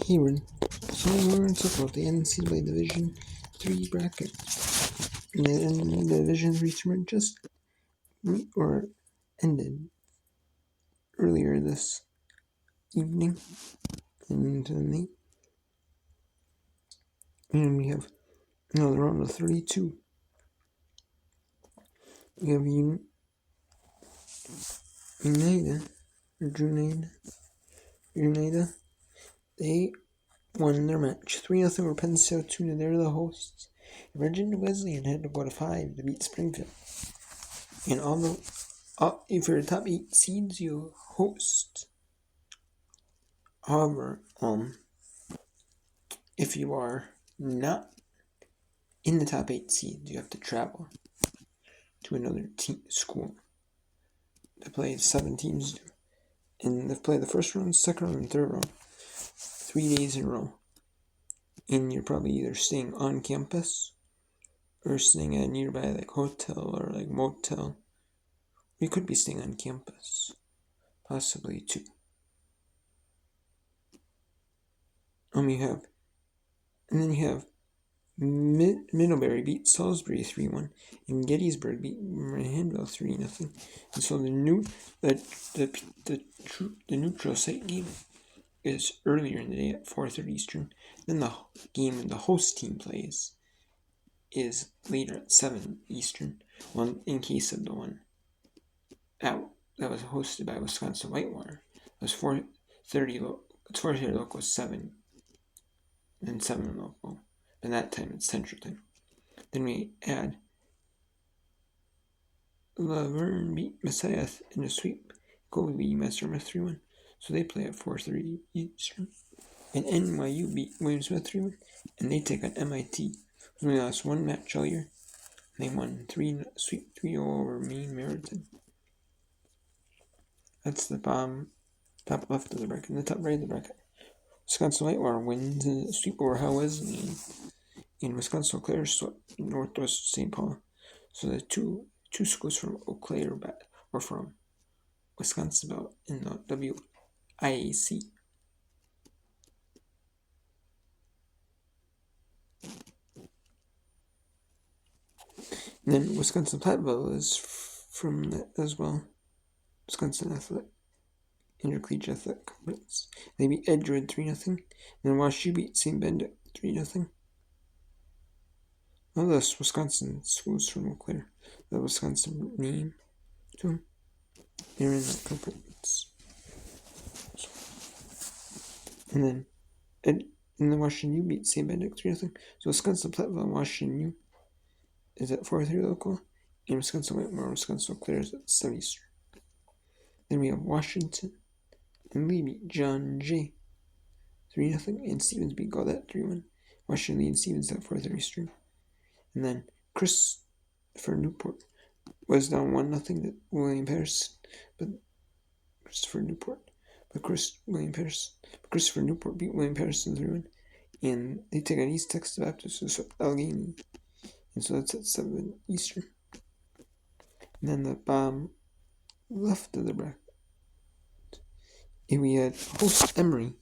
Kieran. So we're going to talk about the NCAA Division 3 bracket. And the Division 3 tournament just ended earlier this evening and tonight. And we have another round of 32. We have United. They won their match 3-0 over Penn State Tuna. They're the hosts. Virginia Wesleyan had to go to 5 to beat Springfield. And if you're the top 8 seeds, you host. However, if you are not in the top 8 seeds, you have to travel to another school to play 7 teams. And they play the first round, second round, and third round 3 days in a row. And you're probably either staying on campus or staying at a nearby hotel or motel. We could be staying on campus, possibly too. You have Middlebury beat Salisbury 3-1, and Gettysburg beat Handville 3-0. And so the neutral site game is earlier in the day at 4:30 Eastern. Then the game the host team plays is later at 7 Eastern. Well, in case of the one that was hosted by Wisconsin Whitewater, it was 4:30 It's 4:30 local, 7 and 7 local. And that time it's Central Time. Then we add Laverne beat Messiah in a sweep. Colby beat Master 3-1. So they play at 4:30 Eastern. And NYU beat William Smith 3-1. And they take on MIT. Who only lost one match all year. And they won 3-0 over Maine Meriton. That's the top left of the bracket. And the top right of the bracket, Wisconsin Whitewater wins a sweep over Howe Wesleyan. In Wisconsin, Eau Claire swept Northwest St. Paul. So the two schools from Eau Claire or from Wisconsin in the WIAC. And then Wisconsin Platteville is from that as well. Wisconsin Athletic Intercollegiate Athletic Conference. They beat Edgewood 3-0. And then WashU beat St. Benedict 3-0. All those Wisconsin schools from Eau Claire, the Wisconsin name to them, they're in that conference. And then Washington U beat St. Benedict 3-0. So Wisconsin Platteville and Washington U is at 4:30 local, and Wisconsin Whitewater, Wisconsin Eau Claire is at 7 Eastern. Then we have Washington and Lee beat John Jay 3-0, and Stevens beat Gaudette 3-1. Washington Lee and Stevens at 4:30 Eastern. And then Christopher Newport was down 1-0 to William Patterson, but Christopher Newport beat William Patterson 3-1, and they take on East Texas Baptist with Allegheny, and so that's at 7 Eastern. And then the bottom left of the bracket, and we had host Emory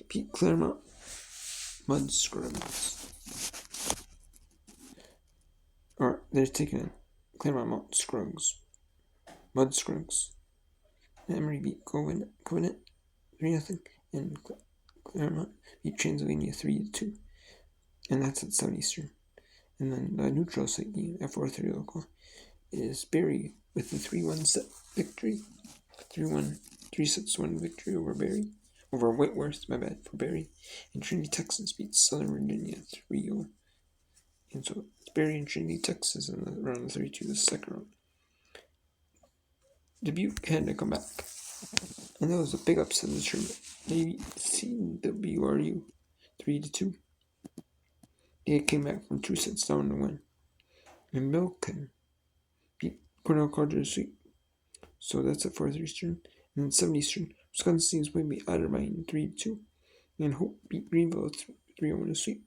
beat Claremont Mud Scrubs. Or they're taking in Claremont Mud Scruggs. Emory beat Covenant 3-0, and Claremont beat Transylvania 3-2. And that's at 7 Eastern. And then the neutral site game at 4:30 local is Berry with the 3-1 set victory. 3-6-1 victory over Whitworth, for Berry. And Trinity, Texas beats Southern Virginia 3-0. And so it's Berry and Trinity, Texas in the round of 32, the second round. Dubuque had to come back. And that was a big upset of the tournament. They beat CWRU 3-2. They came back from 2 sets down to win. And Milken beat Cornell College sweep. So that's at 4:30 Eastern. And then 7 Eastern, Wisconsin Steve's beat Otterbein 3-2. And Hope beat Greenville 3-0 sweep.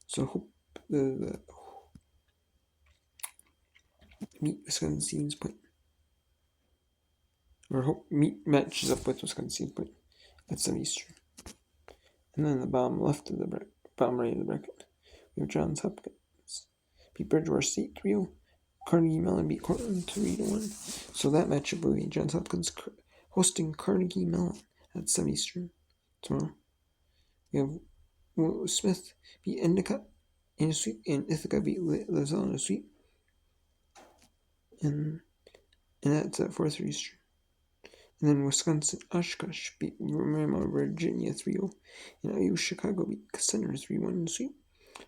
So Hope meet Wisconsin Steve's point. Or Hope matches up with Wisconsin Steve's point at 7 Eastern. And then the bottom left of the bracket, bottom right of the bracket, we have Johns Hopkins beat Bridgewater State 3-0. Carnegie Mellon beat Cortland 3-1. So that matchup will be Johns Hopkins hosting Carnegie Mellon at 7 Eastern tomorrow. We have Will Smith beat Endicott in a sweep, and Ithaca beat Lizelle in a sweep. And that's at 4:30 Eastern. And then Wisconsin Oshkosh beat Maryland, Virginia 3-0. And IU Chicago beat Center 3-1 in the sweep.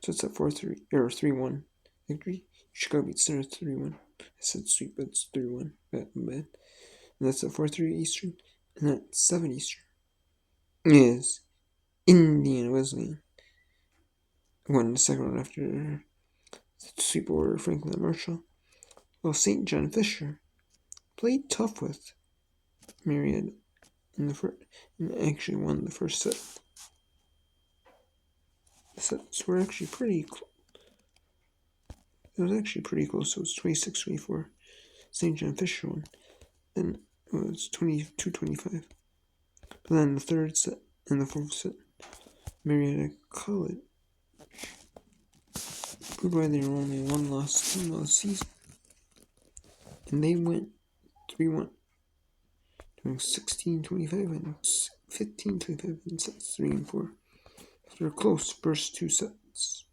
So it's at 4-3 or 3-1 victory. Chicago beat Center 3-1. I said sweep, but it's 3-1. Bad. And that's at 4:30 Eastern. And at 7 Eastern is Indiana Wesleyan. Won the second round after the sweep over Franklin and Marshall. Well, St. John Fisher played tough with Marietta in the first, and actually won the first set. The sets were actually pretty close. It was actually pretty close. So it was 26-24. St. John Fisher won. Then it was 22-25. But then the third set and the fourth set, Marietta College proved why they were only one loss team last season. And they went 3-1. Doing 16-25 and 15-25 in sets 3 and 4. After close first two sets.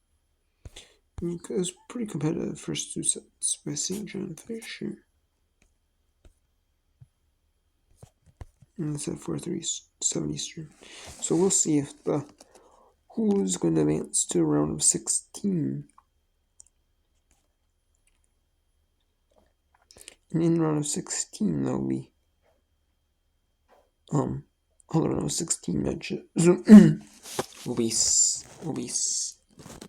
It was pretty competitive first two sets by St. John Fisher. And it's at 4:37 Eastern. So we'll see if who's going to advance to a round of 16. And in round of 16, there'll be all the round of 16 matches will be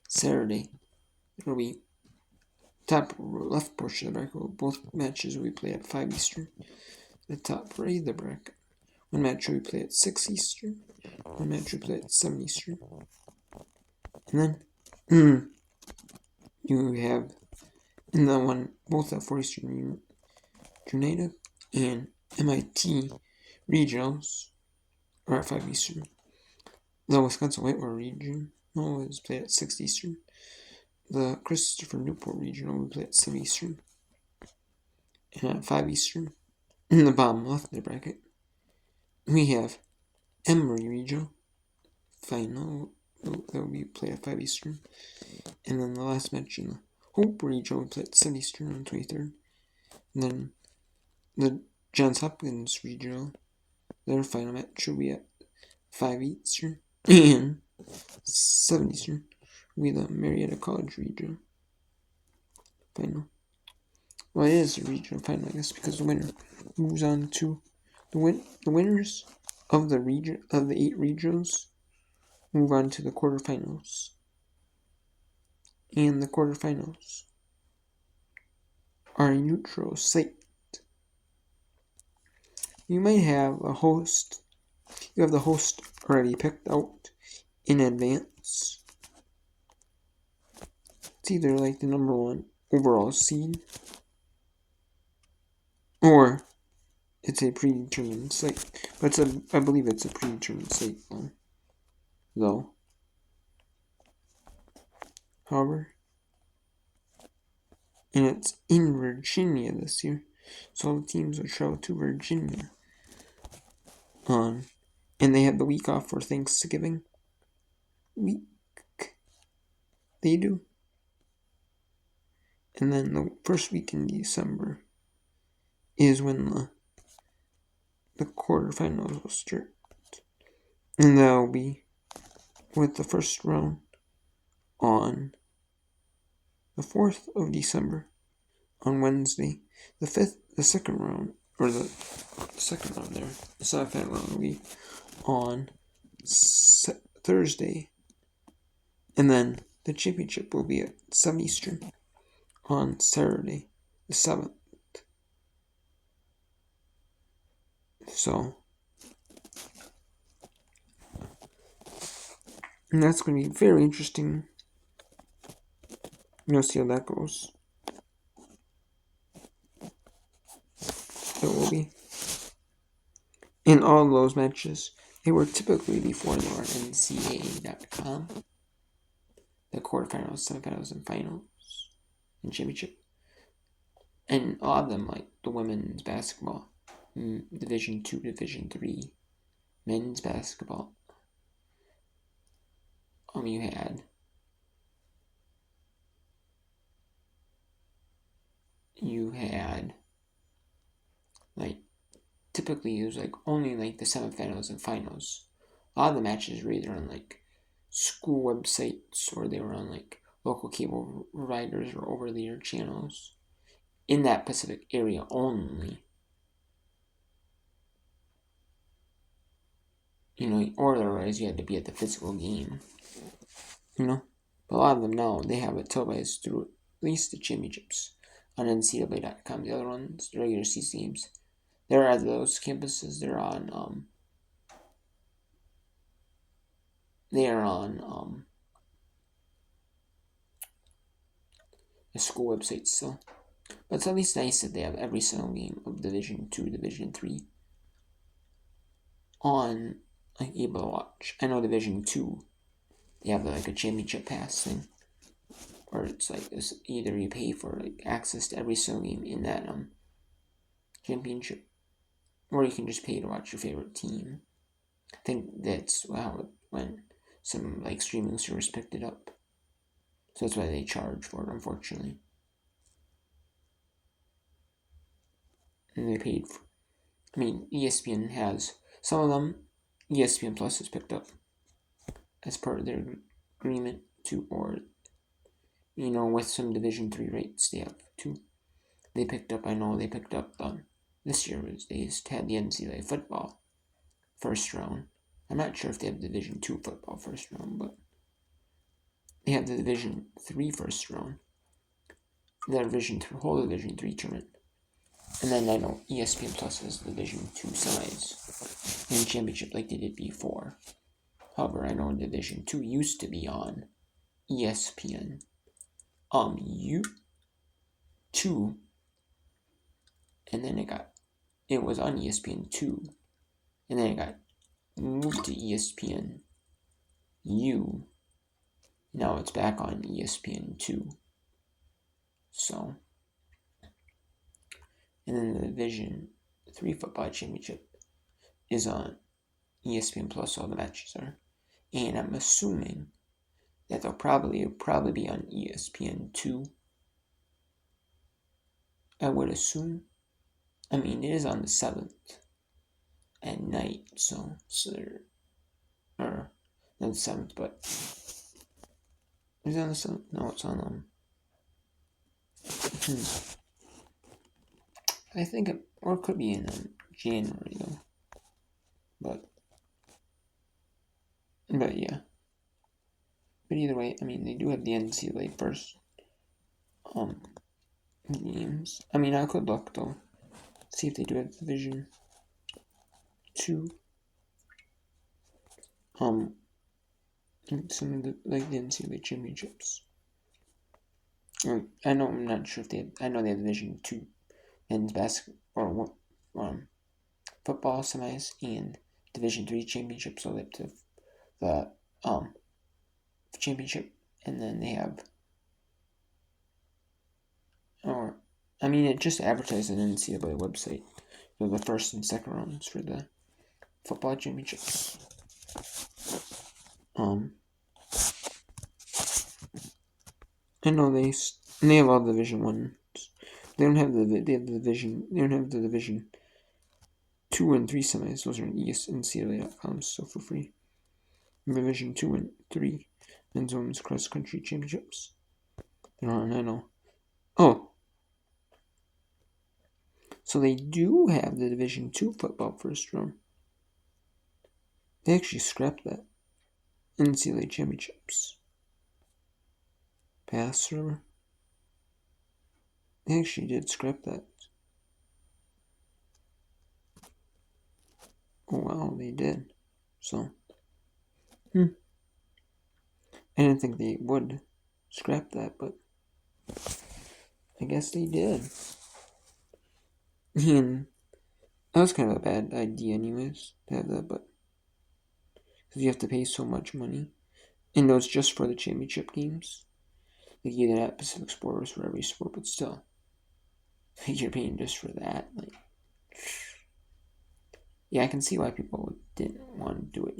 Saturday. It'll be top left portion of the bracket. Both matches will be played at 5 Eastern. The top right of the bracket. One match will be played at 6 Eastern. One match will be played at 7 Eastern. And then you have in the one both at 4 Eastern Grenada and MIT regionals are at 5 Eastern. The Wisconsin Whitewater regional is played at 6 Eastern. The Christopher Newport regional will play at 7 Eastern. And at 5 Eastern, in the bottom left of the bracket, we have Emory regional final that will be played at 5 Eastern. And then the last match in the Hope regional will play at 7 Eastern on the 23rd. And then the Johns Hopkins regional, their final match will be at 5 Eastern and 7 Eastern will be the Marietta College regional final. Well, it is a regional final, I guess, because the winner moves on to the winners of the 8 regionals move on to the quarterfinals. And the quarterfinals are a neutral site. You might have a host. You have the host already picked out in advance. It's either like the number 1 overall seed, or it's a predetermined site. But I believe it's a predetermined site, though. However, and it's in Virginia this year, so all the teams will travel to Virginia. And they have the week off for Thanksgiving week. They do. And then the first week in December is when the quarterfinals will start. And that'll be with the first round on the 4th of December on Wednesday. The second round there, the semifinal round will be on Thursday. And then the championship will be at 7 Eastern on Saturday, the 7th. So, and that's going to be very interesting. You'll see how that goes. It will be. In all those matches, They were typically before they were on NCAA.com. The quarterfinals, semifinals, and finals, and championship. And a lot of them, like the women's basketball, Division 2, Division 3, men's basketball. You had like typically it was like only like the semifinals and finals. A lot of the matches were either on like school websites or they were on like local cable providers or over-the-air channels in that Pacific area only. Or otherwise you had to be at the physical game. But a lot of them now, they have it televised through at least the championships on NCAA.com. The other ones, the regular season games, they're at those campuses. They are on the school website still. But it's at least nice that they have every single game of Division 2, Division 3 on able to watch. I know Division 2, they have like a championship pass thing, where it's like either you pay for like access to every single game in that championship, or you can just pay to watch your favorite team. I think that's how it went. Some like streaming service picked it up, so that's why they charge for it, unfortunately. And they paid for. ESPN has some of them. ESPN Plus has picked up as part of their agreement to, or with some Division 3 rates they have too. They picked up. This year they just had the NCAA football first round. I'm not sure if they have Division 2 football first round, but they have the Division 3 first round. The whole Division 3 tournament. And then I know ESPN Plus has the Division 2 semis and championship like they did before. However, I know Division 2 used to be on ESPN U2, and then it was on ESPN 2, and then it got moved to ESPN U. Now it's back on ESPN 2. So, and then the Division 3 football championship is on ESPN Plus. All the matches are, and I'm assuming that it'll probably be on ESPN 2. I would assume. It is on the 7th at night, so or not the 7th, but is it on the 7th? No, it's on I think or it could be in January though, but yeah. But either way, they do have the NCAA first games. I could look though, see if they do have Division 2. Some of the NCAA championships. I know. I'm not sure if they have. I know they have Division 2 men's basketball or football semis and Division 3 championships all the way up to the championship, and then they have. It just advertised on the NCAA website. So the first and second rounds for the football championship. I know they have all the Division 1s. They don't have the Division 2 and 3 semis. Those are on NCAA.com, so for free. Division 2 and 3 men's and women's cross country championships. They're on, I know. Oh. So they do have the Division 2 football first round. They actually scrapped that. NCAA championships. Pass, remember? They actually did scrap that. Oh wow, they did. So, I didn't think they would scrap that, but I guess they did. And that was kind of a bad idea anyways, to have that, but because you have to pay so much money. And those just for the championship games. Like either that Pacific Sport or for every sport, but still. You're paying just for that. Like, yeah, I can see why people didn't want to do it,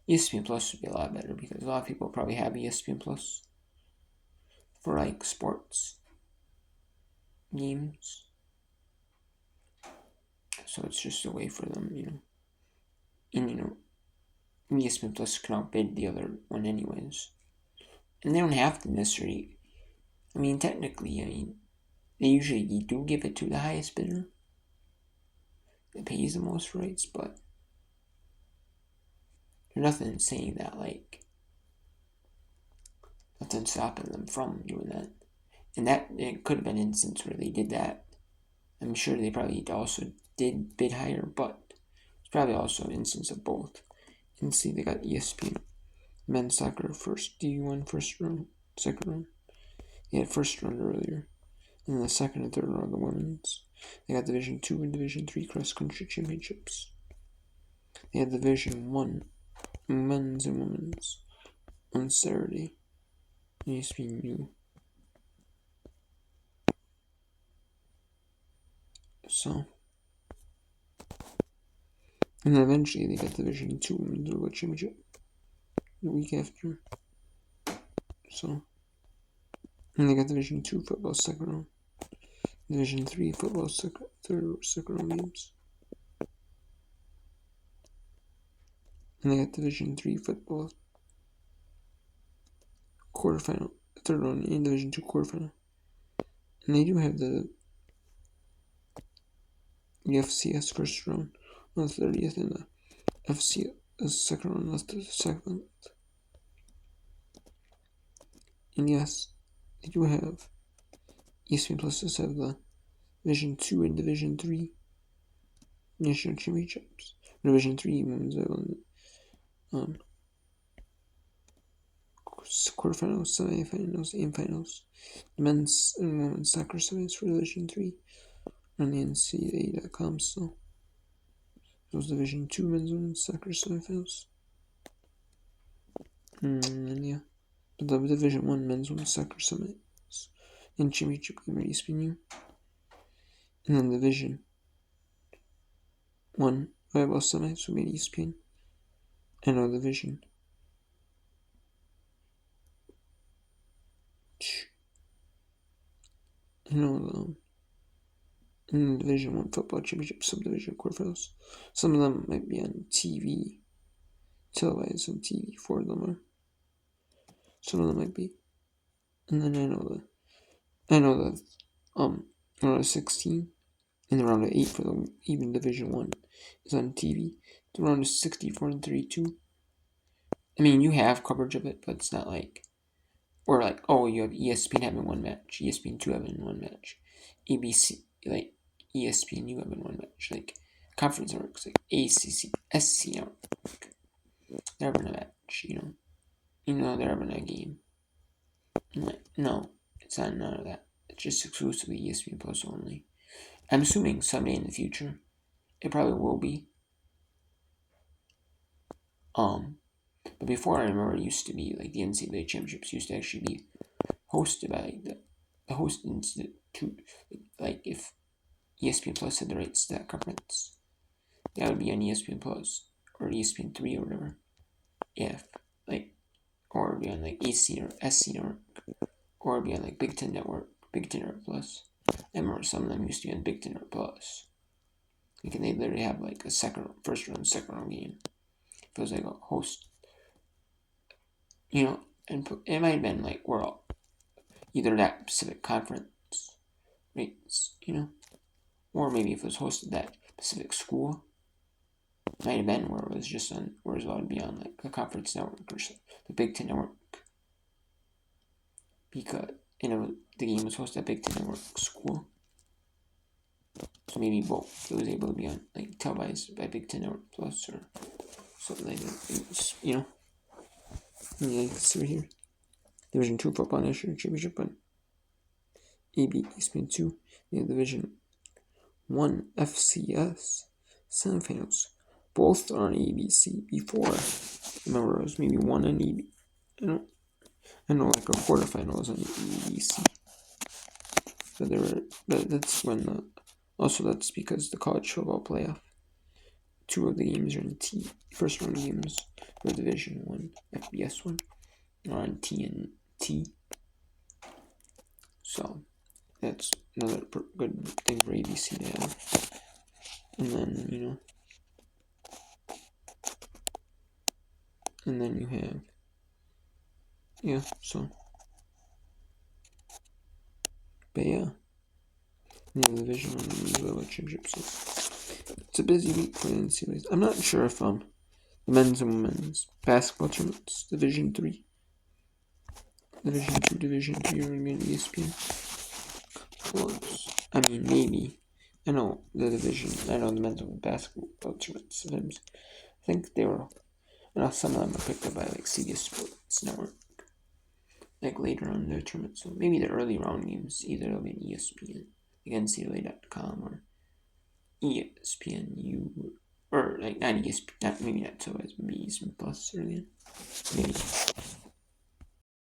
ESPN Plus would be a lot better because a lot of people probably have ESPN Plus for like sports games. So it's just a way for them, And ESPN Plus can outbid the other one anyways. And they don't have to necessarily, technically, they usually do give it to the highest bidder that pays the most rights, but there's nothing saying that, like, nothing stopping them from doing that. And that, it could have been an instance where they did that. I'm sure they probably also did bid higher, but it's probably also an instance of both. And see, they got ESPN men's soccer first D1 first round, second round. They had first round earlier. And then the second and third round of the women's. They got Division 2 and Division 3 cross-country championships. They had Division 1 men's and women's on Saturday. ESPN new. So, and then eventually they got Division 2 Women's Volleyball Championship the week after. So, and they got Division 2 football second round. Division 3 football second round games. And they got Division 3 football quarterfinal, third round, and Division 2 quarterfinal. And they do have the FCS first round on the 30th and the FCS second round on the 7th. And yes, they do have ESPN Plus does have the Division 2 and Division 3 national championships. Division 3 women's quarterfinals, semifinals, and finals. The men's and women's soccer semis for Division 3 on the NCAA.com. So those Division 2 men's and women's soccer semifinals. And yeah, but the Division 1 men's and women's soccer semis and championship game at ESPN. And then Division 1 volleyball semis will be at ESPN. And our Division in the Division 1 football championship subdivision quarterfinals. Some of them might be on TV, televised on TV. 4 of them are. Some of them might be. And then I know the round of 16 and the round of 8 for the even Division 1 is on TV. The round of 64 and 32. You have coverage of it, but it's not like, or like, oh, you have ESPN having one match, ESPN 2 having one match, ABC, like, ESPNU having one match, like, conference networks, like, ACC, SC, they're having a match, they're having a game. And like, no, it's not none of that. It's just exclusively ESPN Plus only. I'm assuming someday in the future, it probably will be. But before, I remember it used to be, like, the NCAA championships used to actually be hosted by, like, the host institute. Like, if ESPN Plus had the rights to that conference, that would be on ESPN Plus, or ESPN 3 or whatever. Yeah, or it'd be on, like, AC or SC Network, or it'd be on, like, Big Ten Network Plus. I remember some of them used to be on Big Ten Network Plus. Like, and they literally have, like, a first round, second round game. It was like a host, and it might have been, like, either that Pacific Conference rates, or maybe if it was hosted that Pacific school, it might have been where it was just on, where it was allowed to be on, like, a conference network or the Big Ten Network, because, the game was hosted at Big Ten Network school, so maybe both, it was able to be on, like, televised by Big Ten Network Plus or something like that. It was, yeah, you can see right here, Division 2 football national championship on ESPN 2, Division 1 FCS semifinals both are on ABC before. Remember, it was maybe one on EB. I know like a quarterfinal was on ABC. But that's when that's because the college football playoff. 2 of the games are in T. First round games for Division 1, FBS 1, are on TNT. So that's another good thing for ABC to have. And then, and then you have, so. But yeah, the Division 1 Volleyball Championship. So it's a busy week for the NCAA. I'm not sure if the men's and women's basketball tournaments, Division 3, Division 2, Division 3 are going to be on ESPN. Well, I mean, maybe. I know the men's and basketball tournaments. Sometimes I think some of them are picked up by like CBS Sports Network, like later on in their tournament. So maybe the early round games, either it'll be on ESPN, like NCAA.com or ESPNU, or like not ESPN, maybe not so as maybe ESPN Plus early on. Maybe.